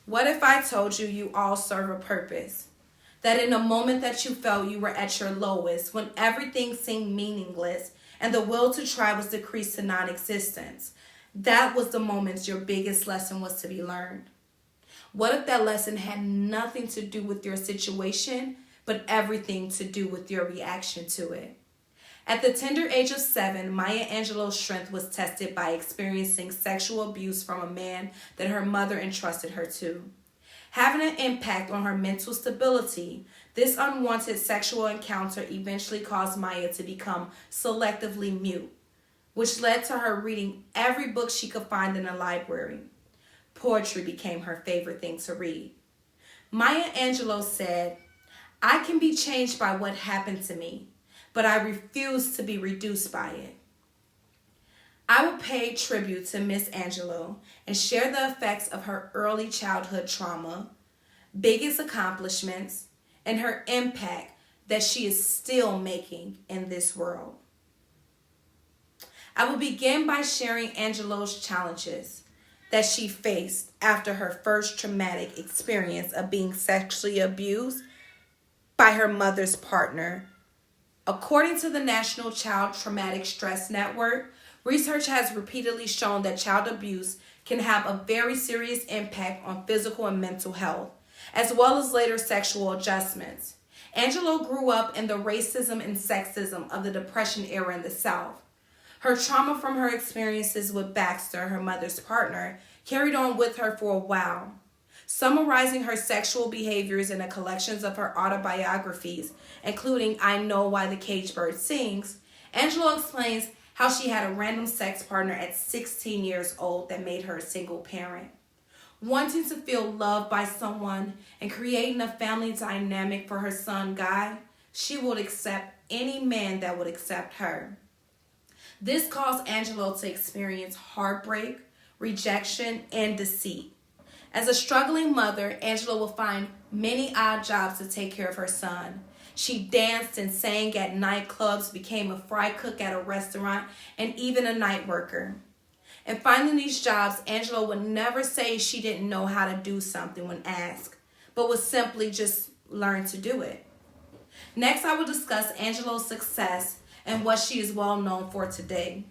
What if I told you you all serve a purpose? That in a moment that you felt you were at your lowest, when everything seemed meaningless and the will to try was decreased to non existence, that was the moment your biggest lesson was to be learned. What if that lesson had nothing to do with your situation, but everything to do with your reaction to it? At the tender age of 7, Maya Angelou's strength was tested by experiencing sexual abuse from a man that her mother entrusted her to. Having an impact on her mental stability, this unwanted sexual encounter eventually caused Maya to become selectively mute, which led to her reading every book she could find in a library. Poetry became her favorite thing to read. Maya Angelou said, "I can be changed by what happened to me, but I refuse to be reduced by it." I will pay tribute to Miss Angelou and share the effects of her early childhood trauma, biggest accomplishments, and her impact that she is still making in this world. I will begin by sharing Angelou's challenges that she faced after her first traumatic experience of being sexually abused by her mother's partner. According to the National Child Traumatic Stress Network, research has repeatedly shown that child abuse can have a very serious impact on physical and mental health, as well as later sexual adjustments. Angelou grew up in the racism and sexism of the Depression era in the South. Her trauma from her experiences with Baxter, her mother's partner, carried on with her for a while. Summarizing her sexual behaviors in a collection of her autobiographies, including I Know Why the Caged Bird Sings, Angelou explains how she had a random sex partner at 16 years old that made her a single parent. Wanting to feel loved by someone and creating a family dynamic for her son Guy, she would accept any man that would accept her. This caused Angelou to experience heartbreak, rejection, and deceit. As a struggling mother, Angelou would find many odd jobs to take care of her son. She danced and sang at nightclubs, became a fry cook at a restaurant, and even a night worker. In finding these jobs, Angelou would never say she didn't know how to do something when asked, but would simply just learn to do it. Next, I will discuss Angelou's success and what she is well known for today.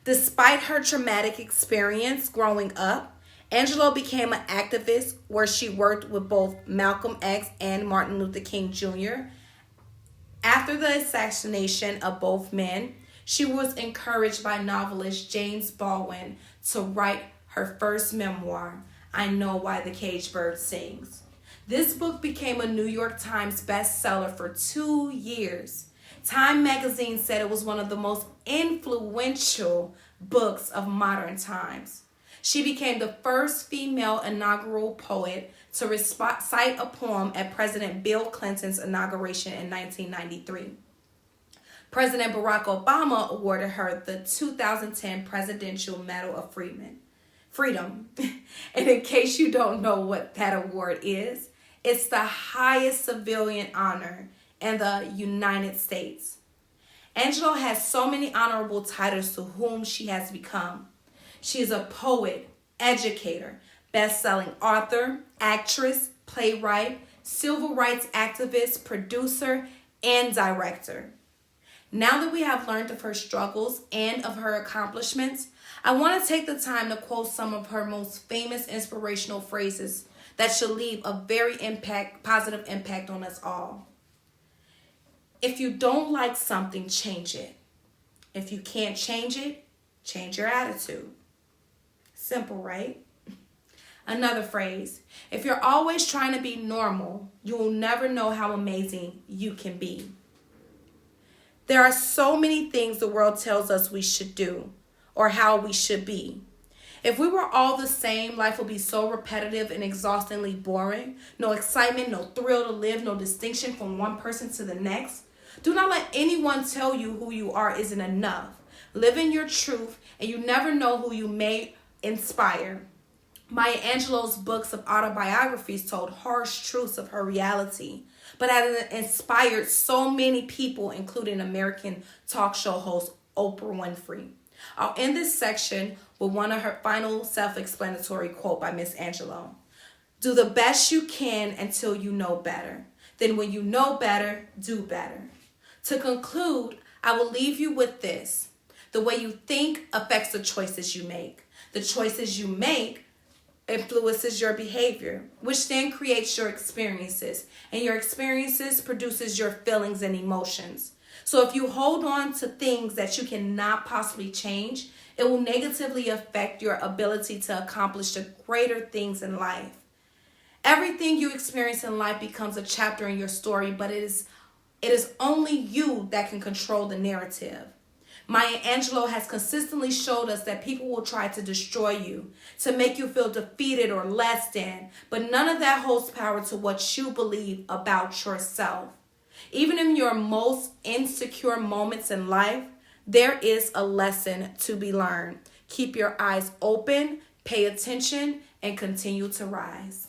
Despite her traumatic experience growing up, Angelou became an activist where she worked with both Malcolm X and Martin Luther King Jr. After the assassination of both men, she was encouraged by novelist James Baldwin to write her first memoir, I Know Why the Caged Bird Sings. This book became a New York Times bestseller for 2 years. Time magazine said it was one of the most influential books of modern times. She became the first female inaugural poet to recite a poem at President Bill Clinton's inauguration in 1993. President Barack Obama awarded her the 2010 Presidential Medal of Freedom. And in case you don't know what that award is, it's the highest civilian honor in the United States. Angelou has so many honorable titles to whom she has become. She is a poet, educator, best-selling author, actress, playwright, civil rights activist, producer, and director. Now that we have learned of her struggles and of her accomplishments, I want to take the time to quote some of her most famous inspirational phrases that should leave a very positive impact on us all. If you don't like something, change it. If you can't change it, change your attitude. Simple, right? Another phrase, if you're always trying to be normal, you'll never know how amazing you can be. There are so many things the world tells us we should do or how we should be. If we were all the same, life would be so repetitive and exhaustingly boring. No excitement, no thrill to live, no distinction from one person to the next. Do not let anyone tell you who you are isn't enough. Live in your truth, and you never know who you may inspire. Maya Angelou's books of autobiographies told harsh truths of her reality, but it inspired so many people, including American talk show host Oprah Winfrey. I'll end this section with one of her final self-explanatory quote by Miss Angelou. Do the best you can until you know better. Then when you know better, do better. To conclude, I will leave you with this. The way you think affects the choices you make. The choices you make influences your behavior, which then creates your experiences. And your experiences produces your feelings and emotions. So if you hold on to things that you cannot possibly change, it will negatively affect your ability to accomplish the greater things in life. Everything you experience in life becomes a chapter in your story, but it is only you that can control the narrative. Maya Angelou has consistently showed us that people will try to destroy you, to make you feel defeated or less than, but none of that holds power to what you believe about yourself. Even in your most insecure moments in life, there is a lesson to be learned. Keep your eyes open, pay attention, and continue to rise.